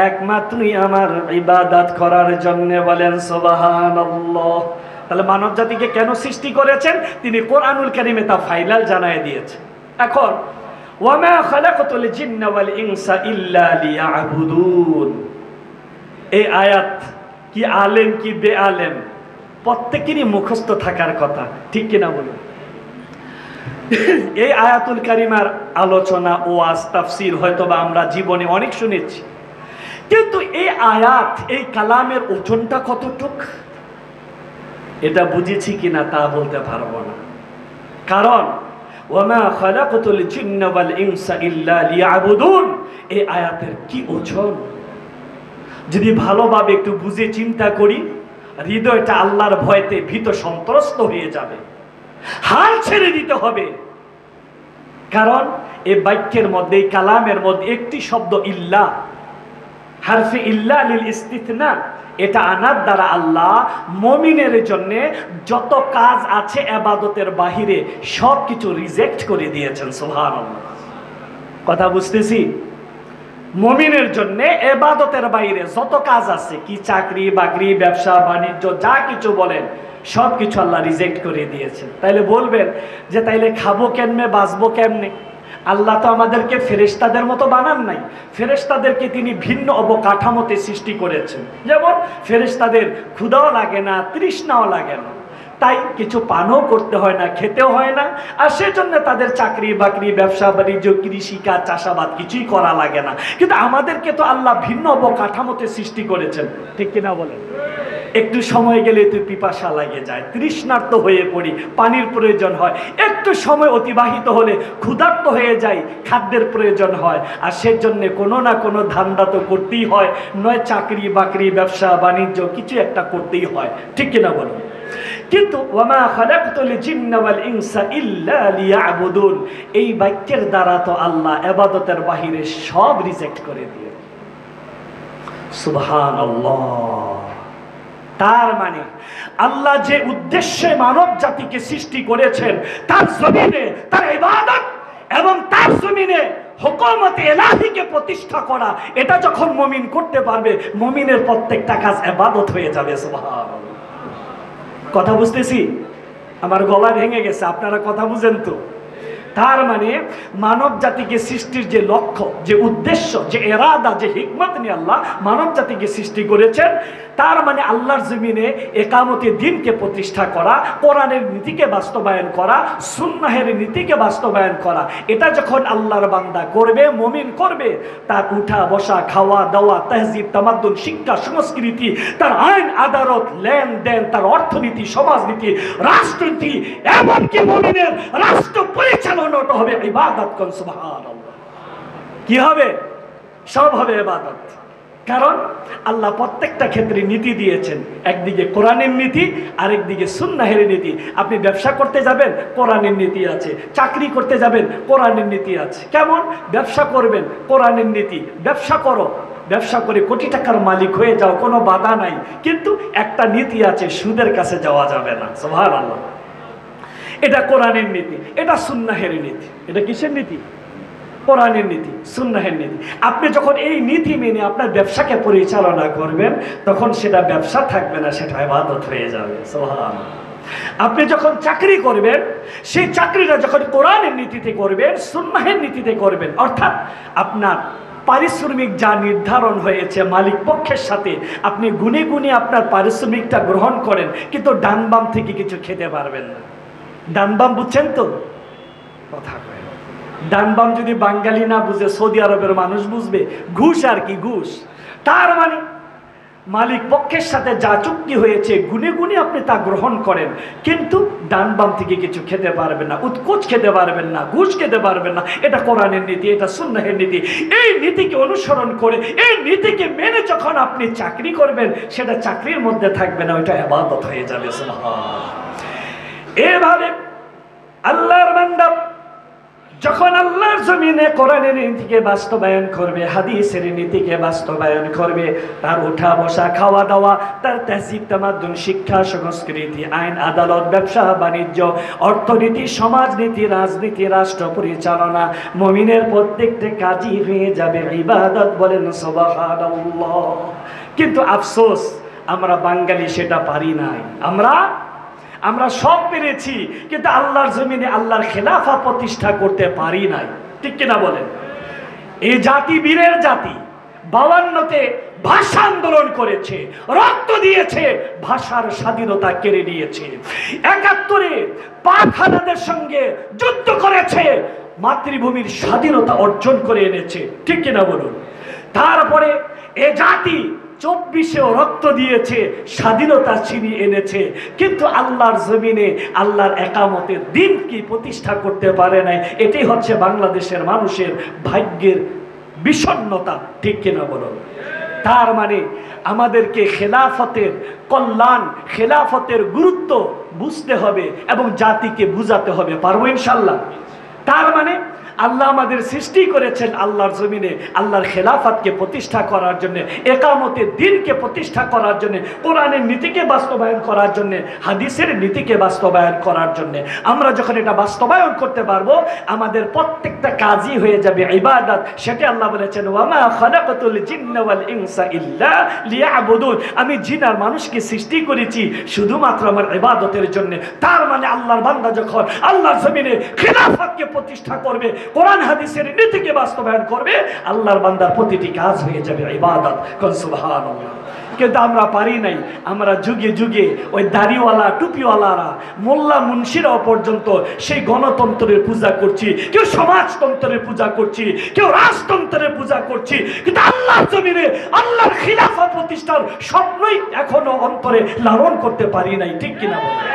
একমাত্রই আমার ইবাদত করার জন্য। বলেন সুবহানাল্লাহ। তাহলে মানব জাতিকে কেন সৃষ্টি করেছেন তিনি কোরআনুল কারীমে তা ফাইনাল জানায় দিয়েছেন। এখন ওয়ামা খালাকতুল জিন্না ওয়াল ইনসা ইল্লা লিয়াবুদুন, এই আয়াত কি আলেম কি বেআলেম প্রত্যেকেরই মুখস্থ থাকার কথা, ঠিক কিনা বলুন? এই আয়াতুল কারিমার আলোচনা, ওয়াজ, তাফসীর হয়তোবা আমরা জীবনে অনেক শুনেছি, কিন্তু এই আয়াত, এই কালামের ওজনটা কতটুক এটা বুঝেছি কিনা তা বলতে পারবো না। কারণ ওয়ামা খালাকতুল জিন্না ওয়াল ইনসা ইল্লা লিয়াবুদুন, এই আয়াতের কি ওজন যদি ভালোভাবে একটু বুঝে চিন্তা করি, হৃদয়টা আল্লাহর ভয়তে ভীত সন্ত্রস্ত হয়ে যাবে, হাল ছেড়ে দিতে হবে। কারণ এই বাক্যের মধ্যে, এই কালামের মধ্যে একটি শব্দ ইল্লা, হারফে ইল্লা লিল ইস্তিথনা, এটা আনার দ্বারা আল্লাহ মুমিনের জন্য যত কাজ আছে ইবাদতের বাহিরে সব কিছু রিজেক্ট করে দিয়েছেন। সুবহানাল্লাহ। কথা বুঝতেছি? মুমিনের জন্য ইবাদতের বাইরে যত কাজ আছে, কি চাকরি বাকরি ব্যবসা বাণিজ্য যা কিছু বলেন, সব কিছু আল্লাহ রিজেক্ট করে দিয়েছেন। তাইলে বলবেন যে তাইলে খাবো কেমনে, বাঁচবো কেমনে? আল্লাহ তো আমাদেরকে ফেরেশতাদের মতো বানান নাই। ফেরেশতাদেরকে তিনি ভিন্ন অবকাঠামোতে সৃষ্টি করেছেন। যেমন ফেরেশতাদের ক্ষুধাও লাগে না, তৃষ্ণাও লাগে না, তাই কিছু পানও করতে হয় না, খেতেও হয় না, আর সেজন্য তাদের চাকরি বাকরি ব্যবসা বাণিজ্য কৃষিকাজ চাষাবাদ কিছুই করা লাগে না। কিন্তু আমাদেরকে তো আল্লাহ ভিন্ন অবকাঠামোতে সৃষ্টি করেছেন, ঠিক কিনা বলেন? একটু সময় গেলে তো পিপাসা লাগে যায়, তৃষ্ণার্ত হয়ে পড়ি, পানির প্রয়োজন হয়। একটু সময় অতিবাহিত হলে ক্ষুধার্ত হয়ে যায়, খাদ্যের প্রয়োজন হয়। আর সেজন্য কোনো না কোনো ধান্দা তো করতেই হয়, নয় চাকরি বাকরি ব্যবসা বাণিজ্য কিছু একটা করতেই হয়, ঠিক কিনা বলুন? কিন্তু ওয়ামা খালাকতুল জিন্না ওয়াল ইনসা ইল্লা লিয়াবুদুন, এই বাক্যের দ্বারা তো আল্লাহ ইবাদতের বাহিরে সব রিজেক্ট করে দিয়ে। সুবহানাল্লাহ। তার মানে আল্লাহ যে উদ্দেশ্যে মানব জাতিকে সৃষ্টি করেছেন, তার জমিনে তার ইবাদত এবং তার জমিনে হুকুমতে ইলাহিকে প্রতিষ্ঠা করা, এটা যখন মুমিন করতে পারবে, মুমিনের প্রত্যেকটা কাজ ইবাদত হয়ে যাবে। সুবহানাল্লাহ। কথা বুঝতেছি? আমার গলা ভেঙে গেছে, আপনারা কথা বুঝেন তো? তার মানে মানব জাতিকে সৃষ্টির যে লক্ষ্য, যে উদ্দেশ্য, যে এরাদা, যে হিকমত নিয়ে আল্লাহ মানব জাতিকে সৃষ্টি করেছেন, তার মানে আল্লাহর জমিনে একামতে দিনকে প্রতিষ্ঠা করা, কোরআনের নীতিকে বাস্তবায়ন করা, সুন্নাহের নীতিকে বাস্তবায়ন করা, এটা যখন আল্লাহর বান্দা করবে, মুমিন করবে, তার উঠা বসা, খাওয়া দাওয়া, তাহজিব তামাদ্দুন, শিক্ষা সংস্কৃতি, তার আইন আদালত, লেনদেন, তার অর্থনীতি, সমাজনীতি, রাষ্ট্রনীতি, এমনকি মুমিনের রাষ্ট্র পরিচালনাটা হবে ইবাদত। কোন সুবহানাল্লাহ। কি হবে? সব হবে ইবাদত। কারণ আল্লাহ প্রত্যেকটা ক্ষেত্রে নীতি দিয়েছেন, একদিকে কোরআনের নীতি, আরেকদিকে সুন্নাহের নীতি। আপনি ব্যবসা করতে যাবেন, কোরআনের নীতি আছে। চাকরি করতে যাবেন, কোরআনের নীতি আছে। কেমন? ব্যবসা করবেন, কোরআনের নীতি। ব্যবসা করো, ব্যবসা করে কোটি টাকার মালিক হয়ে যাও, কোনো বাধা নাই, কিন্তু একটা নীতি আছে, সুদের কাছে যাওয়া যাবে না। সুবহানাল্লাহ। এটা কোরআনের নীতি, এটা সুন্নাহের নীতি। এটা কিসের নীতি? কোরআনের নীতি, সুন্নাহের নীতি। আপনি যখন এই নীতি মেনে আপনার ব্যবসাকে পরিচালনা করবেন, তখন সেটা ব্যবসা থাকবে না, সেটা ইবাদত হয়ে যাবে। সুবহানাল্লাহ। আপনি যখন চাকরি করবেন, সেই চাকরিটা যখন কোরআনের নীতিতে করবেন, সুন্নাহের নীতিতে করবেন, অর্থাৎ আপনার পারিশ্রমিক যা নির্ধারণ হয়েছে মালিক পক্ষের সাথে, আপনি গুনে গুনে আপনার পারিশ্রমিকটা গ্রহণ করেন, কিন্তু ডান বাম থেকে কিছু খেতে পারবেন না। ডান বাম বুঝছেন তো? কথা কয় ডান বাম যদি বাঙালি না বুঝে, সৌদি আরবের মানুষ বুঝবে। ঘুষ আর কি, ঘুষ। তার মানে মালিক পক্ষের সাথে যা চুক্তি হয়েছে, গুনে গুনে আপনি তা গ্রহণ করেন, কিন্তু ডান বাম থেকে কিছু খেতে পারবেন না, উৎকোচ খেতে পারবেন না, ঘুষ খেতে পারবেন না। এটা কোরআনের নীতি, এটা সুন্নাহের নীতি। এই নীতিকে অনুসরণ করে, এই নীতিকে মেনে যখন আপনি চাকরি করবেন, সেটা চাকরির মধ্যে থাকবে না, ওইটা ইবাদত হয়ে যাবে। সুবহানাল্লাহ। এভাবে আল্লাহর বান্দা যখন আল্লাহর জমিনে কোরআনের নীতিকে বাস্তবায়ন করবে, হাদিসের নীতিকে বাস্তবায়ন করবে, তার উঠা বসা, খাওয়া দাওয়া, তার তাহজিব তামাদ্দুন, শিক্ষা সংস্কৃতি, আইন আদালত, ব্যবসা বাণিজ্য, অর্থনীতি, সমাজনীতি, রাজনীতি, রাষ্ট্র পরিচালনা, মুমিনের প্রত্যেকটা কাজই হয়ে যাবে ইবাদত। বলেন সুবহানাল্লাহ। কিন্তু আফসোস, আমরা বাঙালি সেটা পারি নাই। আমরা সব পেরেছি, কিন্তু আল্লাহর জমিনে আল্লাহর খেলাফা প্রতিষ্ঠা করতে পারি নাই। ঠিক কিনা বলেন? এই জাতি বীরের জাতি। 52তে ভাষা আন্দোলন করেছে, রক্ত দিয়েছে, ভাষার স্বাধীনতা কেড়ে নিয়েছে। 71-এ পাক হানাদের সঙ্গে যুদ্ধ করেছে, মাতৃভূমির স্বাধীনতা অর্জন করে এনেছে। ঠিক কিনা বলুন? তারপরে এ জাতি 24-এও রক্ত দিয়েছে, স্বাধীনতা ছিনিয়ে এনেছে, কিন্তু আল্লাহর জমিনে আল্লাহর একামতের দিন কি প্রতিষ্ঠা করতে পারে নাই। এটাই হচ্ছে বাংলাদেশের মানুষের ভাগ্যের বিষণ্ণতা। ঠিক কিনা বলুন? তার মানে আমাদেরকে খেলাফতের কল্যাণ, খেলাফতের গুরুত্ব বুঝতে হবে এবং জাতিকে বুঝাতে হবে। পারবো ইনশাল্লাহ? তার মানে আল্লাহ আমাদের সৃষ্টি করেছেন আল্লাহর জমিনে আল্লাহর খেলাফতকে প্রতিষ্ঠা করার জন্য, একামতের দিনকে প্রতিষ্ঠা করার জন্য, কোরআনের নীতিকে বাস্তবায়ন করার জন্য, হাদিসের নীতিকে বাস্তবায়ন করার জন্য। আমরা যখন এটা বাস্তবায়ন করতে পারবো, আমাদের প্রত্যেকটা কাজই হয়ে যাবে ইবাদত। সেটা আল্লাহ বলেছেন, ওয়ামা খালাকাতুল জিন্না ওয়াল ইনসা ইল্লা লিয়াবুদুন। আমি জিন আর মানুষকে সৃষ্টি করেছি শুধুমাত্র আমার ইবাদতের জন্য। তার মানে আল্লাহর বান্দা যখন আল্লাহর জমিনে খেলাফতকে প্রতিষ্ঠা করবে, কোরআন হাদিসের নীতিকে বাস্তবায়ন করবে, আল্লাহর বান্দার প্রতিটি কাজ হয়ে যাবে ইবাদত। কোন সুবহানাল্লাহ। কিন্তু আমরা পারি নাই। আমরা যুগে যুগে ওই দাড়িওয়ালা, টুপিওয়ালারা, মোল্লা মুন্সিরাও পর্যন্ত সেই গণতন্ত্রের পূজা করছি, কেউ সমাজতন্ত্রের পূজা করছি, কেউ রাজতন্ত্রের পূজা করছি, কিন্তু আল্লাহর জমিনে আল্লাহর খিলাফত প্রতিষ্ঠার স্বপ্নই এখনো অন্তরে লালন করতে পারি নাই। ঠিক কিনা বলেন?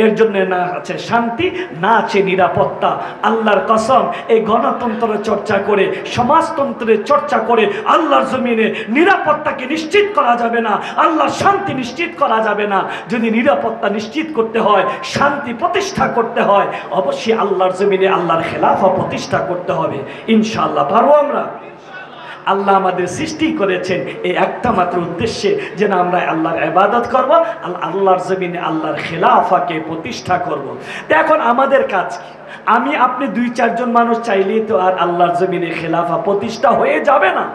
এর জন্য না আছে শান্তি, না আছে নিরাপত্তা। আল্লাহর কসম, এই গণতন্ত্রের চর্চা করে, সমাজতন্ত্রের চর্চা করে আল্লাহর জমিনে নিরাপত্তাকে নিশ্চিত করা যাবে না, আল্লাহর শান্তি নিশ্চিত করা যাবে না। যদি নিরাপত্তা নিশ্চিত করতে হয়, শান্তি প্রতিষ্ঠা করতে হয়, অবশ্যই আল্লাহর জমিনে আল্লাহর খেলাফা প্রতিষ্ঠা করতে হবে। ইনশাআল্লাহ পারবো আমরা। আল্লাহ আমাদের সৃষ্টি করেছেন এই একটা মাত্র উদ্দেশ্যে, যেন আমরা আল্লাহর ইবাদত করব, আল্লাহর জমিনে আল্লাহর খেলাফাকে প্রতিষ্ঠা করব। তো এখন আমাদের কাজ কি? আমি আপনি 2-4 জন মানুষ চাইলেই তো আর আল্লাহর জমিনে খেলাফা প্রতিষ্ঠা হয়ে যাবে না।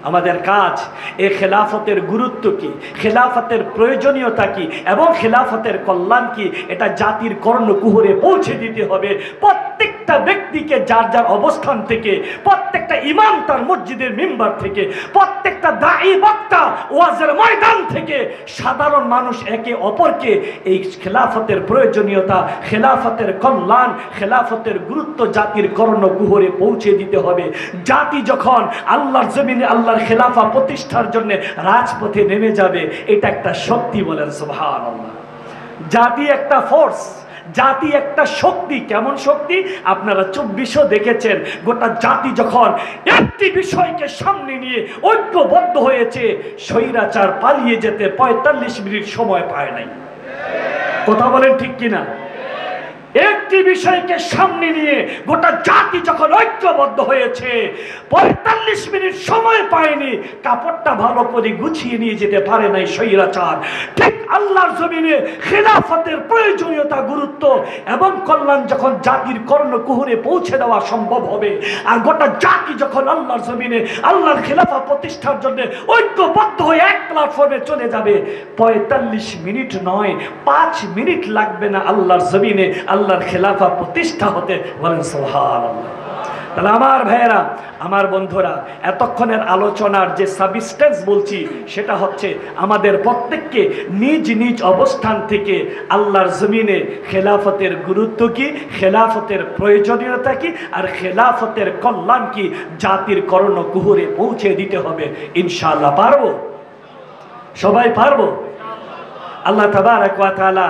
আমাদের কাজ এই খেলাফতের গুরুত্ব কি, খেলাফতের প্রয়োজনীয়তা কি এবং খেলাফতের কল্যাণ কি, এটা জাতির কর্ণকুহরে পৌঁছে দিতে হবে। প্রত্যেকটা ব্যক্তিকে যার যার অবস্থান থেকে, প্রত্যেকটা ইমাম তার মসজিদের মিম্বার থেকে, প্রত্যেকটা দাঈ বক্তা ওয়াজের ময়দান থেকে সাধারণ মানুষ একে অপরকে এই খেলাফতের প্রয়োজনীয়তা, খেলাফতের কল্যাণ, খেলাফতের গুরুত্ব জাতির কর্ণকুহরে পৌঁছে দিতে হবে। জাতি যখন আল্লাহর জমিনে আল্লাহর খেলাফা প্রতিষ্ঠার জন্য রাজপথে নেমে যাবে, এটা একটা শক্তি, বলেন সুবহানাল্লাহ। জাতি একটা ফোর্স, জাতি একটা শক্তি। কেমন শক্তি? আপনারা 2400 দেখেছেন, গোটা জাতি যখন একটি বিষয়কে সামনে নিয়ে ঐক্যবদ্ধ হয়েছে, স্বৈরাচার পালিয়ে যেতে 45 মিনিট সময় পায় নাই। কথা বলেন ঠিক কিনা? একটি বিষয়কে সামনে নিয়ে গোটা জাতি যখন ঐক্যবদ্ধ হয়েছে, 45 মিনিট সময় পায়নি, কাপড়টা ভালো করে গুছিয়ে নিয়ে যেতে পারে নাই স্বৈরাচার। ঠিক আল্লাহর জমিনে খেলাফতের প্রয়োজনীয়তা, গুরুত্ব এবং কল্যাণ যখন জাতির কর্ণকুহরে পৌঁছে দেওয়া সম্ভব হবে, আর গোটা জাতি যখন আল্লাহর জমিনে আল্লাহর খেলাফা প্রতিষ্ঠার জন্য ঐক্যবদ্ধ হয়ে এক প্ল্যাটফর্মে চলে যাবে, 45 মিনিট নয়, 5 মিনিট লাগবে না আল্লাহর জমিনে আল্লাহর খেলাফা প্রতিষ্ঠা হতে, বলেন সুবহানাল্লাহ। তাহলে আমার ভাইয়েরা, আমার বন্ধুরা, এতক্ষণের আলোচনার যে সাবস্টেন্স বলছি সেটা হচ্ছে আমাদের প্রত্যেককে নিজ নিজ অবস্থান থেকে আল্লাহর জমিনে খেলাফতের গুরুত্ব কি, খেলাফতের প্রয়োজনীয়তা কি আর খেলাফতের কল্যাণ কি জাতির কর্ণকুহরে পৌঁছে দিতে হবে। ইনশাআল্লাহ পারবো? সবাই পারবো? আল্লাহ তাবারক ওয়া তাআলা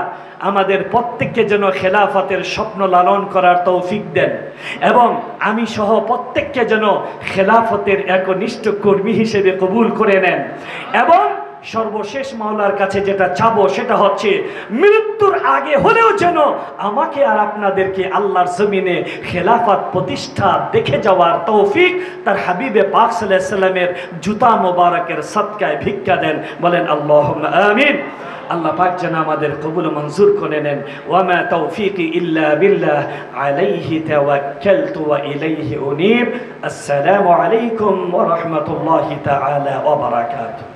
আমাদের প্রত্যেককে যেন খেলাফতের স্বপ্ন লালন করার তৌফিক দেন এবং আমি সহ প্রত্যেককে যেন খেলাফতের একনিষ্ঠ কর্মী হিসেবে কবুল করে নেন। এবং সর্বশেষ মাওলার কাছে যেটা চাবো সেটা হচ্ছে মৃত্যুর আগে হলেও যেন আমাকে আর আপনাদেরকে আল্লাহর জমিনে খেলাফত প্রতিষ্ঠা দেখে যাওয়ার তৌফিক তার হাবিবে পাক সাল্লাল্লাহু আলাইহি সাল্লামের জুতা মোবারকের সদকায় ভিক্ষা দেন, বলেন আল্লাহুম্মা আমিন। আল্লাহ পাক যেন আমাদের কবুল মঞ্জুর করে নেন। ওয়া মা তাওফীকি ইল্লা বিল্লাহ আলাইহি তাওয়াক্কালতু ওয়া ইলাইহি উনীব। আসসালামু আলাইকুম ওয়া রাহমাতুল্লাহি তাআলা ওয়া বারাকাতুহু।